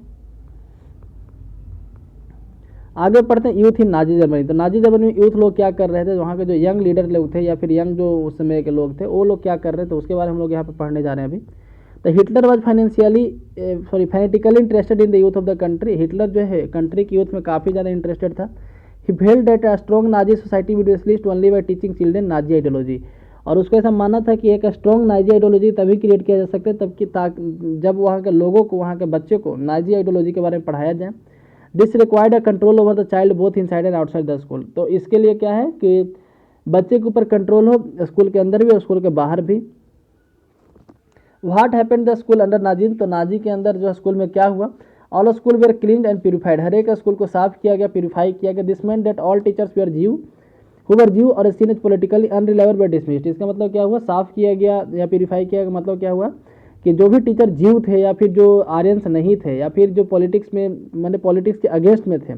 आगे पढ़ते हैं यूथ इन नाजी जर्मनी। तो नाजी जर्मनी में यूथ लोग क्या कर रहे थे, वहाँ के जो यंग लीडर लोग थे या फिर यंग जो उस समय के लोग थे वो लोग क्या कर रहे थे, उसके बारे में हम लोग यहाँ पे पढ़ने जा रहे हैं अभी। तो Hitler was fanatically interested in the youth of the country. Hitler जो है कंट्री की यूथ में काफ़ी ज़्यादा इंटरेस्टेड था। He felt that a strong Nazi society with at least only by teaching children Nazi ideology. और उसको ऐसा मानना था कि एक स्ट्रॉन्ग नाजी आइडियोलॉजी तभी क्रिएट किया जा सकता है तब कि जब वहाँ के लोगों को, वहाँ के बच्चे को नाजी आइडियोलॉजी के बारे में पढ़ाया जाए। This required a control over the child both inside and outside the school. तो इसके लिए क्या है कि बच्चे के ऊपर कंट्रोल हो स्कूल के अंदर भी और स्कूल के बाहर भी। What happened the school under Nazi, तो नाजी के अंदर जो स्कूल में क्या हुआ, all school were clean and purified, हर एक स्कूल को साफ किया गया, प्यूरिफाई किया गया। This mean that all teachers were Jews who were Jews और seen as politically unreliable were dismissed. इसका मतलब क्या हुआ, साफ किया गया या प्यूरिफाई किया गया, मतलब क्या हुआ कि जो भी टीचर जीव थे या फिर जो आर्यंस नहीं थे या फिर जो पॉलिटिक्स में, मैंने पॉलिटिक्स के अगेंस्ट में थे,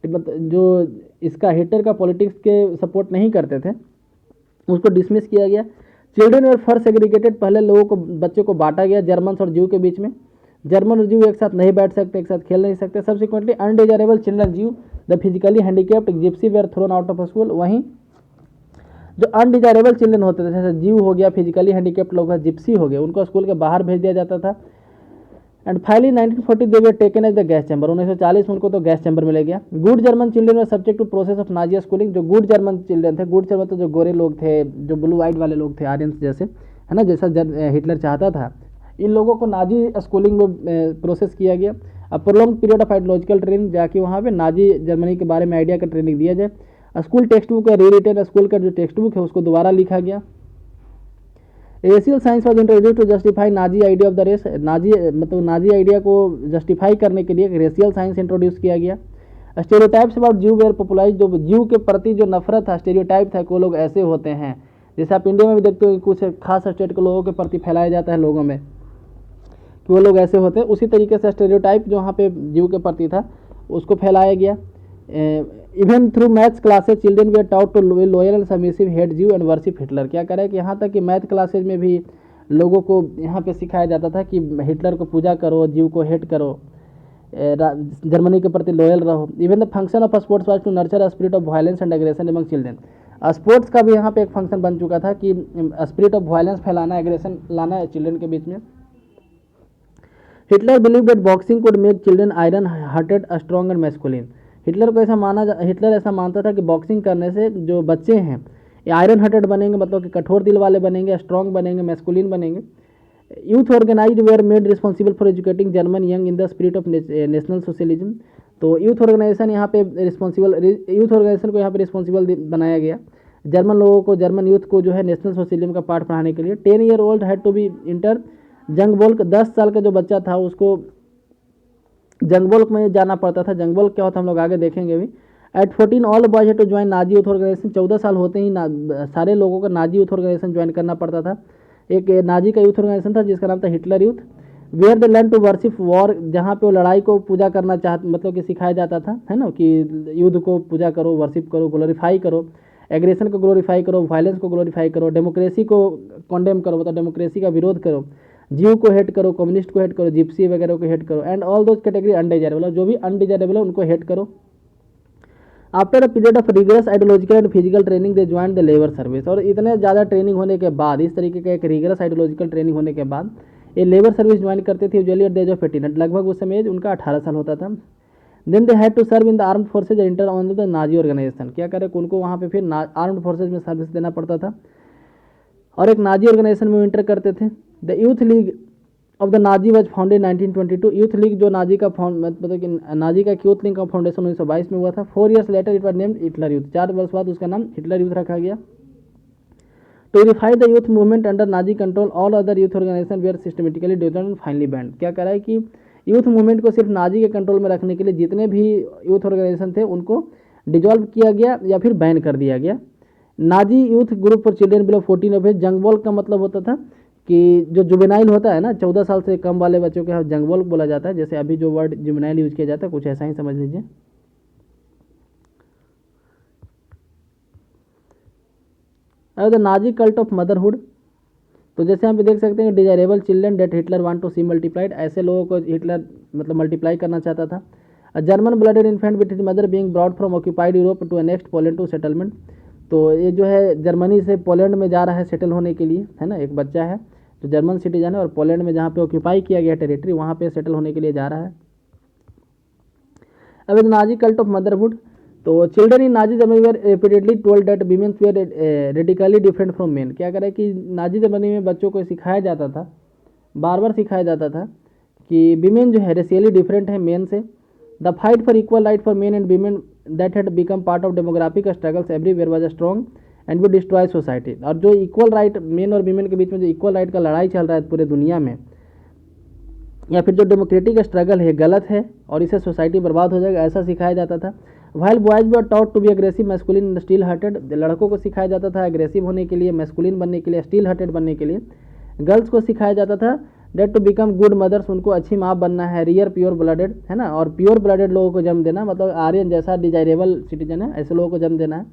जो इसका हिटलर का पॉलिटिक्स के सपोर्ट नहीं करते थे, उसको डिसमिस किया गया। चिल्ड्रन वर फर्स्ट सेग्रीगेटेड, पहले लोगों को, बच्चों को बांटा गया जर्मन और जीव के बीच में। जर्मन और जीव एक साथ नहीं बैठ सकते, एक साथ खेल नहीं सकते। Subsequently undesirable children Jews the physically handicapped gypsy were thrown out of school. वहीं जो अनडिजायरेबल चिल्ड्रन होते थे, जैसे जीव हो गया, फिजिकली हैंडीकेप्ड लोग हैं, जिप्सी हो गए, उनको स्कूल के बाहर भेज दिया जाता था। And finally 1940 they were taken as the gas chamber, 1940 में उनको तो गैस चैम्बर मिल गया। Good German children were subject to process of Nazi schooling. जो गुड जर्मन चिल्ड्रन थे, गुड जर्मन तो जो गोरे लोग थे, जो ब्लू वाइट वाले लोग थे, आर्यंस जैसे, है ना, जैसा हिटलर चाहता था, इन लोगों को नाजी स्कूलिंग में प्रोसेस किया गया। अब prolong period of ideological training, जाके वहाँ पे नाजी जर्मनी के बारे में आइडिया का ट्रेनिंग दिया जाए। स्कूल टेक्स्ट बुक है रीरिटन, स्कूल का जो टेक्स्ट बुक है उसको दोबारा लिखा गया। Racial science was introduce to justify Nazi idea of the race. Nazi मतलब नाजी आइडिया को जस्टिफाई करने के लिए रेशियल साइंस इंट्रोड्यूस किया गया। Stereotypes about Jews were popularise, जो जीव के प्रति जो नफरत था, स्टेरियोटाइप था कि वो लोग ऐसे होते हैं, जैसे आप इंडिया में भी देखते हो कुछ खास स्टेट के लोगों के प्रति फैलाया जाता है लोगों में कि वो लोग ऐसे होते हैं, उसी तरीके से स्टेरियोटाइप जो वहाँ पे जीव के प्रति था उसको फैलाया गया। Even through maths classes children were taught to loyal and submissive hate Jews and worship Hitler. क्या करें कि यहाँ तक कि मैथ क्लासेज में भी लोगों को यहाँ पे सिखाया जाता था कि हिटलर को पूजा करो, जीव को हेट करो, जर्मनी के प्रति लॉयल रहो। Even the function of sports was to nurture a spirit of violence and aggression among children. Sports का भी यहाँ पे एक फंक्शन बन चुका था कि स्पिरिट ऑफ वायलेंस फैलाना, एग्रेशन लाना है चिल्ड्रन के बीच में। Hitler believe that boxing could make children iron hearted strong and masculine. Hitler ऐसा मानता था कि बॉक्सिंग करने से जो बच्चे हैं आयरन हार्टेड बनेंगे, मतलब कि कठोर दिल वाले बनेंगे, स्ट्रॉन्ग बनेंगे, मैस्कुलिन बनेंगे। Youth organised were made responsible for educating German young in the spirit of national socialism. तो यूथ ऑर्गेनाइजेशन यहाँ पे यूथ ऑर्गेनाइजेशन को यहाँ पे रिस्पॉन्सिबल बनाया गया जर्मन लोगों को, जर्मन यूथ को जो है नेशनल सोशलिज्म का पाठ पढ़ाने के लिए। 10 year old had to be enter Jungvolk, 10 साल का जो बच्चा था उसको जंगबोल्क में जाना पड़ता था। जंगबोल्क क्या होता है हम लोग आगे देखेंगे भी। At 14 all boys had to join Nazi youth organisation, 14 साल होते ही सारे लोगों को नाजी यूथ ऑर्गेनाइजेशन ज्वाइन करना पड़ता था। एक नाजी का यूथ ऑर्गेनाइजेशन था जिसका नाम था Hitler youth. Where they learn to worship war, जहाँ पे वो लड़ाई को पूजा करना मतलब कि सिखाया जाता था, है ना, कि युद्ध को पूजा करो, वर्शिप करो, ग्लोरीफाई करो, एग्रेशन को ग्लोरीफाई करो, वायलेंस को ग्लोरीफाई करो, डेमोक्रेसी को कॉन्डेम करो, मतलब डेमोक्रेसी का विरोध करो, जीव को हेट करो, कम्युनिस्ट को हेट करो, जिप्सी वगैरह को हेट करो, and all those category undesirable, जो भी अनडिजायरेबल है उनको हेट करो। After a period of rigorous ideological and physical training they join the labour service, और इतने ज़्यादा ट्रेनिंग होने के बाद, इस तरीके का एक रिगरस आइडियोलॉजिकल ट्रेनिंग होने के बाद ये लेबर सर्विस ज्वाइन करते थे usually at the age of 18, लगभग उस समय एज उनका 18 साल होता था। Then they had to serve in the armed forces enter on the Nazi organisation, क्या करें उनको वहाँ पे फिर आर्म्ड फोर्सेज में सर्विस देना पड़ता था और एक नाजी ऑर्गेनाइजेशन में इंटर करते थे। The youth league of the Nazi was founded 1922, youth league जो नाजी का मतलब कि नाजी का यूथ लीग का फाउंडेशन 1922 में हुआ था। 4 years later it was named Hitler youth, 4 वर्ष बाद उसका नाम हिटलर यूथ रखा गया। To unify the youth movement under Nazi control all other youth organisation were systematically dissolved and finally banned, क्या कह रहा है कि यूथ मूवमेंट को सिर्फ नाजी के कंट्रोल में रखने के लिए जितने भी यूथ ऑर्गेनाइजेशन थे उनको डिजॉल्व किया गया या फिर बैन कर दिया गया। Nazi youth group for children below 14 of age, Jungvolk का मतलब होता था कि जो जुवेनाइल होता है ना, 14 साल से कम वाले बच्चों के यहाँ जंगबोल्क बोला जाता है, जैसे अभी जो वर्ड जुवेनाइल यूज किया जाता है कुछ ऐसा ही समझ लीजिए। अब the Nazi cult of motherhood, तो जैसे हम देख सकते हैं desirable children that Hitler want to see multiplied, ऐसे लोगों को हिटलर मतलब मल्टीप्लाई करना चाहता था। German blooded infant with his mother being brought from occupied Europe to next Poland to settlement, तो ये जो है जर्मनी से पोलैंड में जा रहा है सेटल होने के लिए, है ना, एक बच्चा है जो जर्मन सिटीजन है और पोलैंड में जहाँ पे ऑक्यूपाई किया गया टेरिटरी वहाँ पे सेटल होने के लिए जा रहा है। अब नाजी कल्ट ऑफ मदरहुड, तो children in Nazi Germany were repeatedly told that womens were radically different from men, क्या करे कि नाजी जर्मनी में बच्चों को सिखाया जाता था, बार बार सिखाया जाता था कि वीमेन जो है रेशियली डिफरेंट है मेन से। The fight for equal right for main and women that had become part of demographic struggles everywhere was a strong and वो डिस्ट्रॉय सोसाइटी, और जो इक्वल राइट मेन और वीमेन के बीच में जो इक्वल राइट का लड़ाई चल रहा है पूरे दुनिया में, या फिर जो डेमोक्रेटिक स्ट्रगल है गलत है और इससे सोसाइटी बर्बाद हो जाएगा, ऐसा सिखाया जाता था। While boys were taught to be aggressive masculine steel hearted, लड़कों को सिखाया जाता था एग्रेसिव होने के लिए, मैस्कुलिन बनने के लिए, स्टील हार्टेड बनने के लिए। गर्ल्स को सिखाया जाता था that to become good mothers, उनको अच्छी माँ बनना है, रियर प्योर ब्लडेड, है ना, और प्योर ब्लडेड लोगों को जन्म देना, मतलब आर्यन जैसा डिजायरेबल सिटीजन है ऐसे लोगों को जन्म देना है।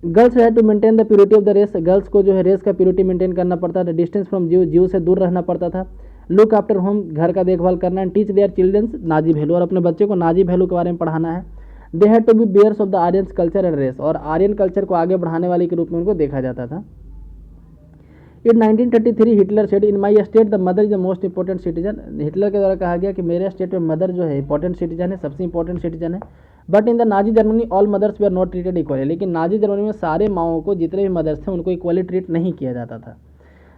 Girls had to maintain the purity of the race, girls को जो है रेस का प्योरिटी मेंटेन करना पड़ता था। डिस्टेंस फ्रॉम जीव, जीव से दूर रहना पड़ता था। लुक आफ्टर होम, घर का देखभाल करना है। Teach their childrens Nazi value, और अपने बच्चे को नाजी वैल्यू के बारे में पढ़ाना है। They had to be bearers of the Aryan culture and race, और आर्यन कल्चर को आगे बढ़ाने वाले के रूप में उनको देखा जाता था। इन 1933 Hitler said in my state the mother is the most important citizen, Hitler के द्वारा कहा गया कि मेरे स्टेट में मदर जो है इंपॉर्टेंट सिटीजन है, सबसे इंपॉर्टेंट सिटीजन है। But in the Nazi Germany all mothers they are not treated equally, लेकिन नाजी जर्मनी में सारे माओं को जितने भी मदर्स थे उनको इक्वली ट्रीट नहीं किया जाता था।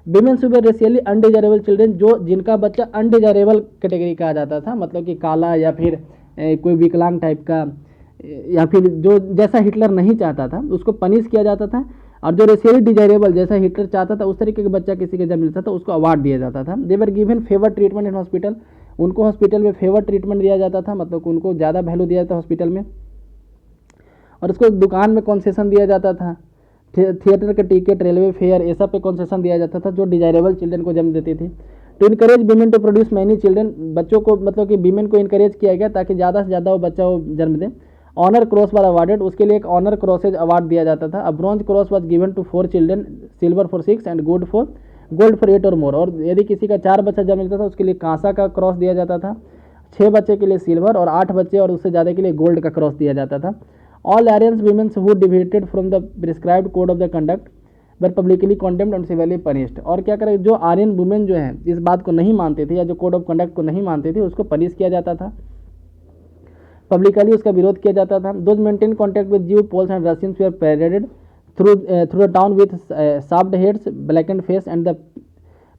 विमेन्स वे रेशियली अनडिजायरेबल चिल्ड्रन, जो जिनका बच्चा अनडिजायरेबल कैटेगरी कहा जाता था, मतलब कि काला या फिर कोई विकलांग टाइप का, या फिर जो जैसा हिटलर नहीं चाहता था उसको पनिश किया जाता था, और जो रेशियली डिजायरेबल जैसा हिटलर चाहता था उस तरीके का बच्चा किसी के जब मिलता था उसको अवार्ड दिया जाता था। They were given favour treatment in hospital, उनको हॉस्पिटल में फेवर ट्रीटमेंट दिया जाता था, मतलब उनको ज़्यादा वैल्यू दिया जाता हॉस्पिटल में। और उसको दुकान में कॉन्सेशन दिया जाता था, थिएटर के टिकट, रेलवे फेयर, ये सब पे कॉन्सेशन दिया जाता था जो डिजायरेबल चिल्ड्रन को जन्म देती थी। To encourage women to produce many children, बच्चों को मतलब कि वीमेन को इनकरेज किया गया ताकि ज़्यादा से ज़्यादा वो बच्चा वो जन्म दे। ऑनर क्रॉस वाज अवार्डेड, उसके लिए एक ऑनर क्रॉसेज अवार्ड दिया जाता था। A bronze cross was given to 4 children, silver for 6 and gold for 8 और मोर, और यदि किसी का 4 बच्चा जन्म लेता था उसके लिए कांसा का क्रॉस दिया जाता था, 6 बच्चे के लिए सिल्वर और 8 बच्चे और उससे ज़्यादा के लिए गोल्ड का क्रॉस दिया जाता था। All Aryan womens who deviated from the prescribed code of the conduct were publicly condemned and severely punished, और क्या करें जो आर्यन वुमेन जो है इस बात को नहीं मानते थे या जो कोड ऑफ कंडक्ट को नहीं मानते थे उसको पनिश किया जाता था, पब्लिकली उसका विरोध किया जाता था। Those maintain contact with Jews Poles and Russians were paraded, through the town with shaved heads, blackened face and the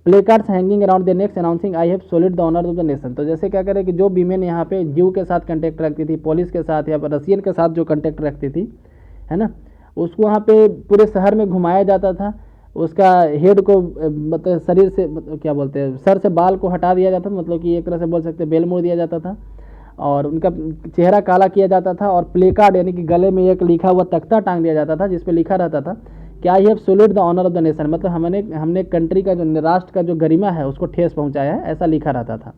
placards hanging around their necks announcing I have solid the honor of the nation। तो जैसे क्या करें कि जो women यहाँ पे जीव के साथ कंटेक्ट रखती थी, पुलिस के साथ या रशियन के साथ जो कंटेक्ट रखती थी, है ना, उसको वहाँ पे पूरे शहर में घुमाया जाता था। उसका हेड को मतलब शरीर से मतलब क्या बोलते हैं, सर से बाल को हटा दिया जाता था, मतलब कि एक तरह से बोल सकते हैं बेल मोड़ दिया जाता था, और उनका चेहरा काला किया जाता था, और प्ले कार्ड यानी कि गले में एक लिखा हुआ तख्ता टांग दिया जाता था जिस पे लिखा रहता था कि I have soiled the honour of the nation, मतलब हमने कंट्री का जो राष्ट्र का जो गरिमा है उसको ठेस पहुंचाया है, ऐसा लिखा रहता था।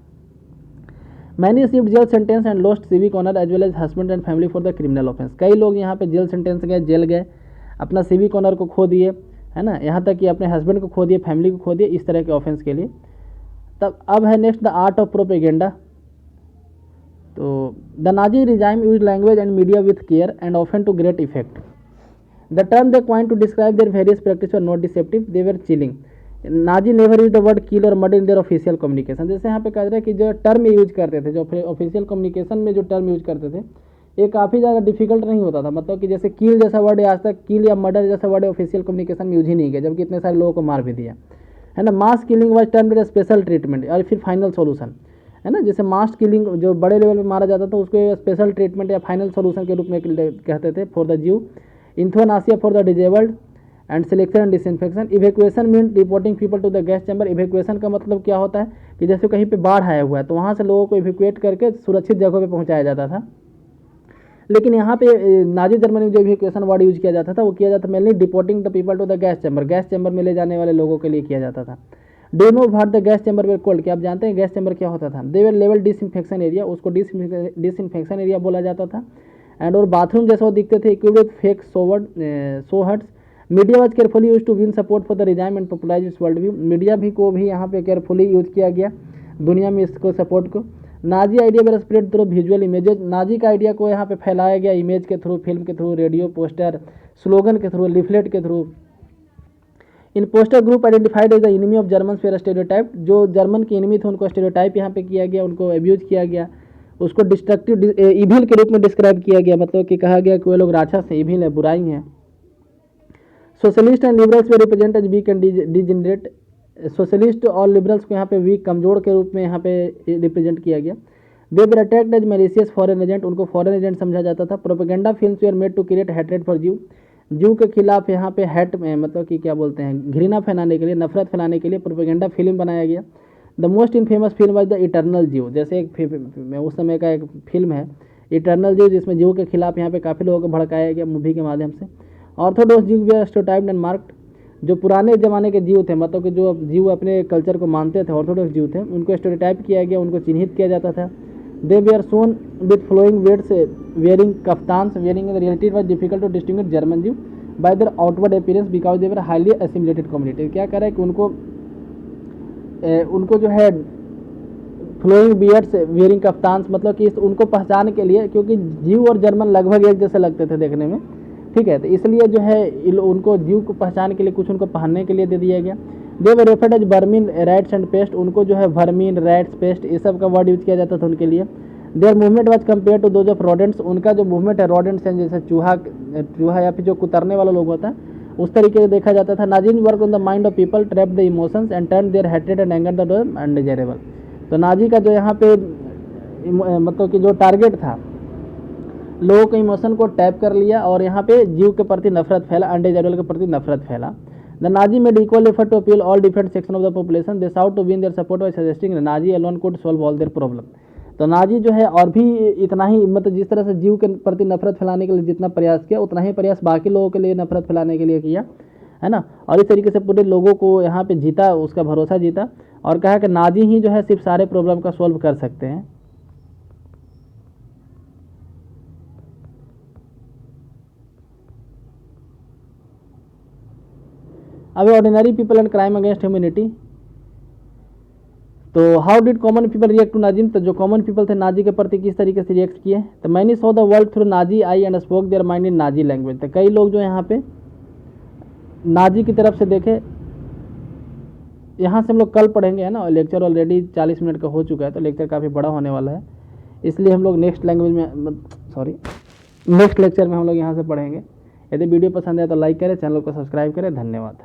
Many received jail sentence and lost civic honour as well as husband and family for the criminal offence. कई लोग यहाँ पे जेल सेंटेंस गए, जेल गए, अपना सिविक ऑनर को खो दिए, है ना, यहाँ तक कि अपने हस्बैंड को खो दिए, फैमिली को खो दिए, इस तरह के ऑफेंस के लिए। तब अब है next the art of propaganda. तो the Nazi regime use language and media with care and often to great effect. The term they coin to describe their various practice were not deceptive, they were chilling. Nazi never use the word kill और murder in their official communication. जैसे यहाँ पे कह रहे हैं कि जो term use करते थे, जो ऑफिशियल कम्युनिकेशन में जो टर्म यूज करते थे, ये काफ़ी ज़्यादा डिफिकल्ट नहीं होता था, मतलब कि जैसे किल जैसा वर्ड आज तक किल या मर्डर जैसा वर्ड ऑफिशियल कम्युनिकेशन में यूज ही नहीं किया, जबकि इतने सारे लोगों को मार भी दिया, है ना। Mass killing was termed as special treatment और फिर फाइनल सॉल्यूशन, है ना। जैसे मास किलिंग जो बड़े लेवल पे मारा जाता था उसको स्पेशल ट्रीटमेंट या फाइनल सॉल्यूशन के रूप में कहते थे for the Jews. Euthanasia for the disabled and selection and disinfection. Evacuation mean reporting people to the gas chamber. Evacuation का मतलब क्या होता है कि जैसे कहीं पे बाढ़ आया हुआ है तो वहाँ से लोगों को इवेक्यूएट करके सुरक्षित जगहों पे पहुँचाया जाता था। लेकिन यहाँ पे नाजी जर्मनी में जो इवेक्यूएशन वर्ड यूज किया जाता था वो किया जाता mainly deporting the people to the gas chamber, gas chamber में ले जाने वाले लोगों के लिए किया जाता था। Do know what the gas chamber where called, क्या आप जानते हैं गैस चैम्बर क्या होता था? They were level disinfection area, उसको डिसइंफेक्शन एरिया बोला जाता था। एंड और बाथरूम जैसा वो दिखते थे, equipped with fake showerheads. Media was carefully use to win support for the regime and popularise its world view. Media भी को भी यहाँ पे केयरफुली यूज किया गया दुनिया में इसको सपोर्ट को। Nazi idea were spread through visual images. Nazi का आइडिया को यहाँ पे फैलाया गया इमेज के थ्रू, फिल्म के थ्रू, रेडियो, पोस्टर, स्लोगन के थ्रू, लिफलेट के through. In poster group identified as the enemy of German fair stereotype. जो जर्मन के एनिमी थे उनको स्टेरियोटाइप यहाँ पे किया गया, उनको एब्यूज किया गया, उसको डिस्ट्रक्टिव इविल के रूप में डिस्क्राइब किया गया, मतलब कि कहा गया कि वे लोग राक्षस हैं, इविल है, बुराई हैं। Socialist and liberals were represent as weak and degenerate. Socialist और लिबरल्स को यहाँ पे वीक, कमजोर के रूप में यहाँ पे रिप्रेजेंट किया गया। They were attacked as malicious foreign agent, उनको फॉरेन एजेंट समझा जाता था। Propaganda films were made to create hatred for Jews. Jews के खिलाफ यहाँ पे हैट में मतलब कि क्या बोलते हैं, घृणा फैलाने के लिए, नफरत फैलाने के लिए प्रोपेगेंडा फिल्म बनाया गया। The most in famous film was the eternal जीव। जैसे एक उस समय का एक फिल्म है इटर्नल जीव, जिसमें जीव के खिलाफ यहाँ पे काफ़ी लोगों को भड़काया गया मूवी के माध्यम से। ऑर्थोडॉक्स जीव वे स्टेरियोटाइप्ड एंड मार्क्ड। जो पुराने ज़माने के जीव थे, मतलब कि जो जीव अपने कल्चर को मानते थे, ऑर्थोडॉक्स जीव थे, उनको स्टेरियोटाइप किया गया, उनको चिन्हित किया जाता था। They were shown with flowing beards wearing kaftans, wearing in reality was difficult to distinguish German Jews by their outward appearance because they were highly assimilated community. क्या कह रहा है कि उनको जो है फ्लोइंग बियर्ड्स वेयरिंग कफ्तान्स, मतलब कि उनको पहचान के लिए, क्योंकि जीव और जर्मन लगभग एक जैसे लगते थे देखने में, ठीक है, तो इसलिए जो है उनको जीव को पहचान के लिए कुछ उनको पहनने के लिए दे दिया गया। They were referred as vermin, rats and pest, उनको जो है वर्मिन, रैट्स, पेस्ट ये सब का वर्ड यूज किया जाता था उनके लिए। Their movement was compare to those of rodents, उनका जो मूवमेंट है रोडेंट्स हैं, जैसे चूहा या फिर जो कुतरने वाला लोग होता है उस तरीके से देखा जाता था। Nazis work on the mind of people, trap the emotions and turn their hatred and anger the undesirable. तो नाजी का जो यहाँ पे मतलब कि जो टारगेट था, लोगों के इमोशन को टैप कर लिया और यहाँ पे जीव के प्रति नफरत फैला, अनडिजायरेबल के प्रति नफरत फैला। The Nazi made equal effort to appeal all different section of the population, they sought to win their support by suggesting Nazi alone could solve all their problem. तो नाजी जो है और भी इतना ही, मतलब जिस तरह से जीव के प्रति नफरत फैलाने के लिए जितना प्रयास किया, उतना ही प्रयास बाकी लोगों के लिए नफरत फैलाने के लिए किया, है ना। और इस तरीके से पूरे लोगों को यहाँ पे जीता, उसका भरोसा जीता और कहा कि नाजी ही जो है सिर्फ सारे प्रॉब्लम का सॉल्व कर सकते हैं। अब ordinary people and crime against humanity. तो how did common people react to Nazism, तो जो कॉमन पीपल थे नाजी के प्रति किस तरीके से रिएक्ट किए। तो many saw the world through Nazi I and spoke their mind in Nazi language. तो कई लोग जो यहाँ पे नाजी की तरफ से देखे, यहाँ से हम लोग कल पढ़ेंगे, है ना, लेक्चर ऑलरेडी 40 मिनट का हो चुका है, तो लेक्चर काफ़ी बड़ा होने वाला है, इसलिए हम लोग नेक्स्ट लैंग्वेज में नेक्स्ट लेक्चर में हम लोग यहाँ से पढ़ेंगे। यदि वीडियो पसंद है तो लाइक करें, चैनल को सब्सक्राइब करें। धन्यवाद।